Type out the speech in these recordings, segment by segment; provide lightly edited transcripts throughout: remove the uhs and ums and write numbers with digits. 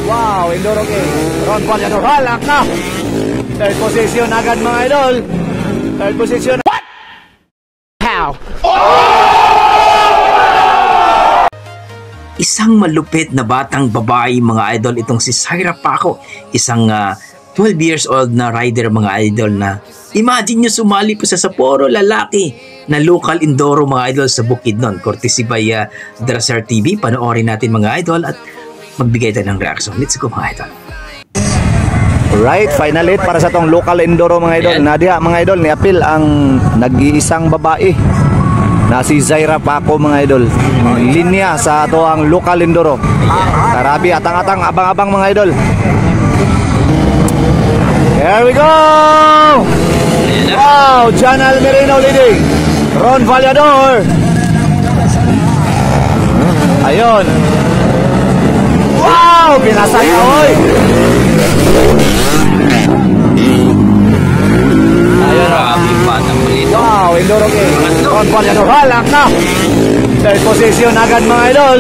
Wow, Enduro King. Ron Valiador, halak na. Third position agad mga idol. Third position. What? How? Isang malupit na batang babae mga idol itong si Zaira Paco. Isang 12 years old na rider mga idol na imagine nyo sumali po sa Sapporo lalaki na local Enduro mga idol sa Bukidnon. Courtesy by Dracer TV. Panoorin natin mga idol at magbigay tayo ng reaction. Let's go mga idol. Right, final hit para sa tong local Enduro mga idol. Nadia mga idol, ni-appeal ang nag-iisang babae na si Zaira Paco mga idol. Linya sa ato ang local Enduro. Karabi, atang-atang, abang-abang mga idol. Here we go! Wow, John Almerino leading. Ron Valiador. Ayun. Wow, pinasay oy. Ayun na. Wow, Enduro King. Ron Valiador, halak na. Third position agad mga idol.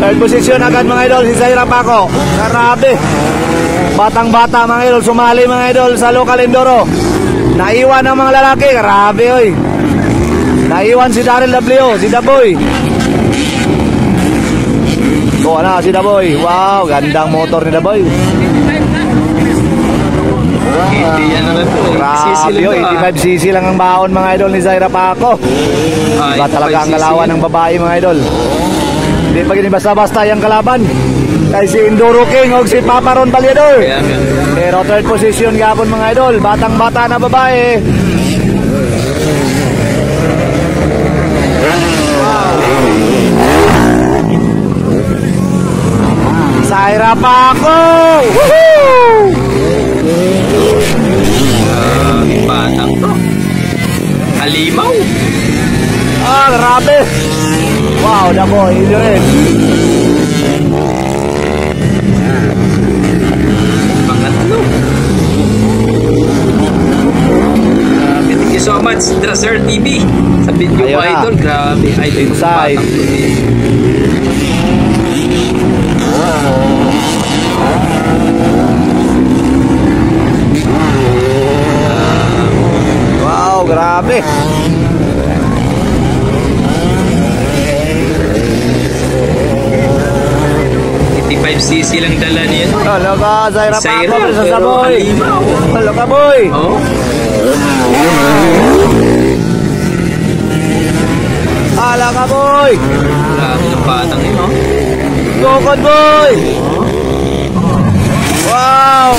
Third position agad mga idol si Zaira Paco. Grabe. Batang-bata mga idol, sumali mga idol sa local Enduro. Naiwan ang mga lalaki, grabe oy. Naiwan si Daryl W, si Daboy. So na si Daboy. Wow, gandang motor ni Daboy. Grabe oy, 85cc lang ang baon mga idol ni Zaira Paco. Iba talaga ang kalawan ng babae mga idol. Hindi pa gini basta-basta yung kalaban. Kay si Enduro King o si Papa Ron Valiador. Pero third position gapon mga idol. Batang-bata na babae. Zaira Paco! Woohoo! Batang to. Halimaw. Grabe. Wow, Daboy. Yun. Thank you so much Dracer TV sa video mo idol. Grabe idol yung batang wow, grabe. 85cc lang dala niya. Halo ka, Zaira Paco sa Saboy. Halo ka, boy. Oh. Halo ka, boy. Grabe ng batang yun, oh. Gokod, boy. Wow.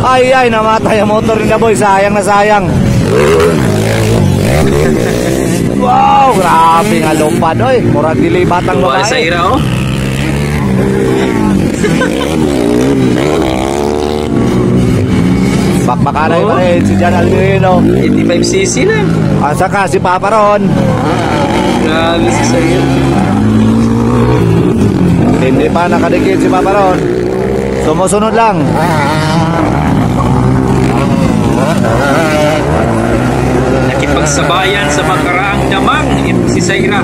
Ay, namatay ang motor nila, boy. Sayang na sayang. Wow, grabe nga lumpad, oy. Murag dili batang babae. Zaira, oh. Bakbakanay pa rin si John Almerino. 85cc lang. At saka si Papa Ron. Grabe si Zaira. Hindi pa nakadikit si Papa Ron. Sumusunod lang. Nakipagsabayan sa makaraang damang si Zaira.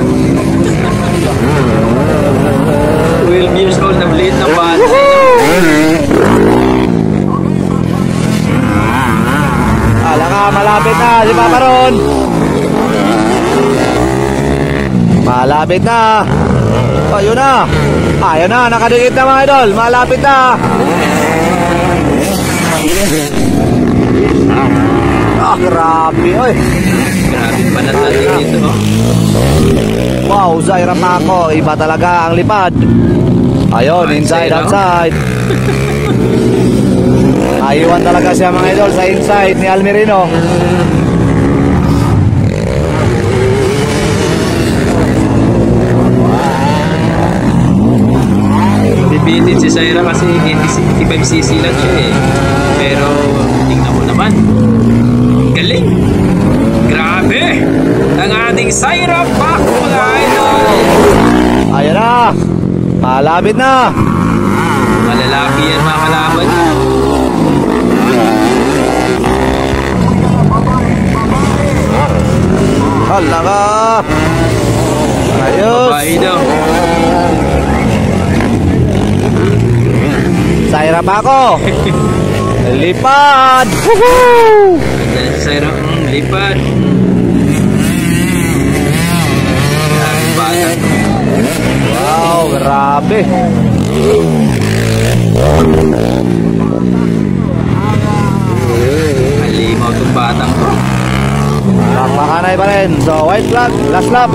12 years old na blade na bata. Ala ka, malapit na si Papa Ron. Malapit na. Ayun na. Ayun na, nakadikit na mga idol. Malapit na. Grabe, oy. Grabe pa natin dito. Wow, Zaira Paco, iba talaga ang lipad. Ayun, inside, outside. Aywan talaga siya mga idol sa inside ni Almerino. Bibitin si Zaira kasi 85cc lang siya eh. Pero tingnan mo naman. Galing. Grabe. Ang ating Zaira Paco mga idol. Ayan na. Malapit na. Malalaki yan mga kalaban. Hala ka. Ayos. Babae daw. Zaira Paco. Lipad. Woohoo! Zaira, lipad. Wow, grabe. Halimaw itong batang to. Makanay pa rin. So, white flag, last lap.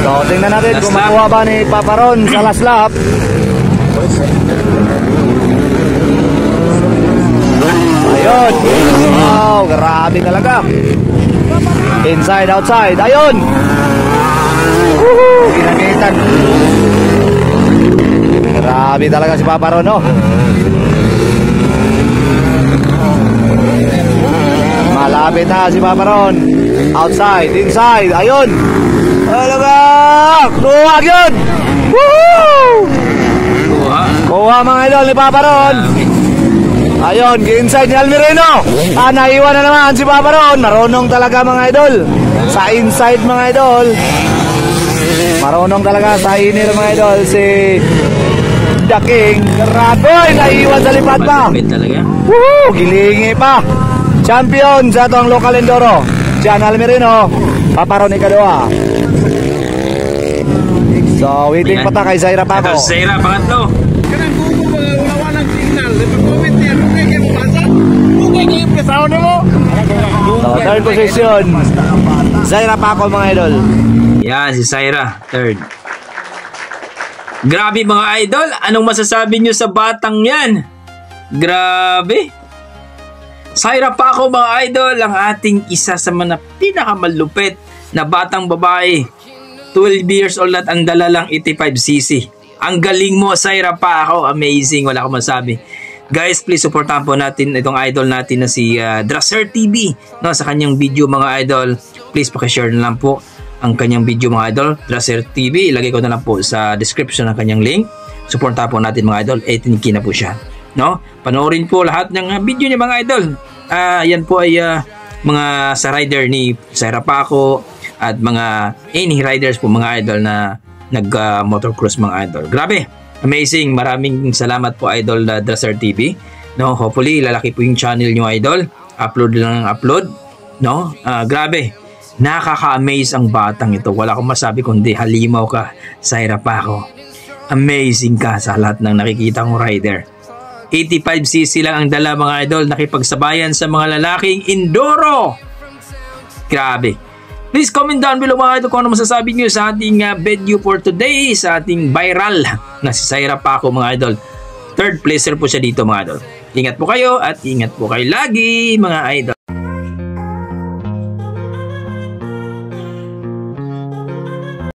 So, tingnan natin Last kung lap. makuha ba ni Papa Ron sa last lap. Ayun. Wow, grabe talaga. Inside, outside. Ayun. Woohoo! Ginamitan. Grabe talaga si Papa Ron, no? Malapit na si Papa Ron. Outside, inside. Ayun. Talaga. Luwag yun. Woohoo! Kuha. Kuha mga idol ni Papa Ron. Ayun, inside ni Almireno. Naiwan na naman si Papa Ron. Marunong talaga mga idol. Sa inside mga idol. Marunong talaga sa inner mga idol si The King. Grabe, naiwan sa lipad pa. Malapit talaga. Woohoo! Gilingi pa. Champion sa itong local enduro. Jan Almireno. Papa Ron ikadua. So, waiting pa ta kay Zaira Paco. Ito, Zaira, pangatlo. Kanang gugo ba wala ng signal, comment niya kung kayo basa. Kung kayo pesaw nimo. So, third position. Zaira Paco mga idol. Yan, si Zaira, third. Grabe mga idol, anong masasabi nyo sa batang yan? Grabe. Zaira Paco mga idol, ang ating isa sa mga pinakamalupit na batang babae. 12 years old at ang dala lang 85cc. Ang galing mo, Zaira Paco. Amazing, wala akong masabi. Guys, please supportahan po natin itong idol natin na si Drasser TV, no, sa kanyang video mga idol. Please pakishare na lang po ang kanyang video mga idol. Drasser TV, ilagay ko na lang po sa description ng kanyang link. Supportahan po natin mga idol. 18K na po siya, no? Panoorin po lahat ng video niya mga idol. Yan po ay mga sa rider ni Zaira Paco at mga any riders po mga idol na nag motocross mga idol. Grabe, amazing. Maraming salamat po idol Drasser TV, no? Hopefully lalaki po yung channel nyo idol. Upload lang ng upload, no? Grabe, nakaka-amaze ang batang ito. Wala akong masabi kundi halimaw ka, Zaira Paco. Amazing ka sa lahat ng nakikita kong rider. 85cc lang ang dala mga idol, nakipagsabayan sa mga lalaking enduro. Grabe. Please comment down below mga idol kung ano masasabi nyo sa ating video for today, sa ating viral na si Zaira Paco mga idol. Third placer po siya dito mga idol. Ingat po kayo at ingat po kayo lagi mga idol.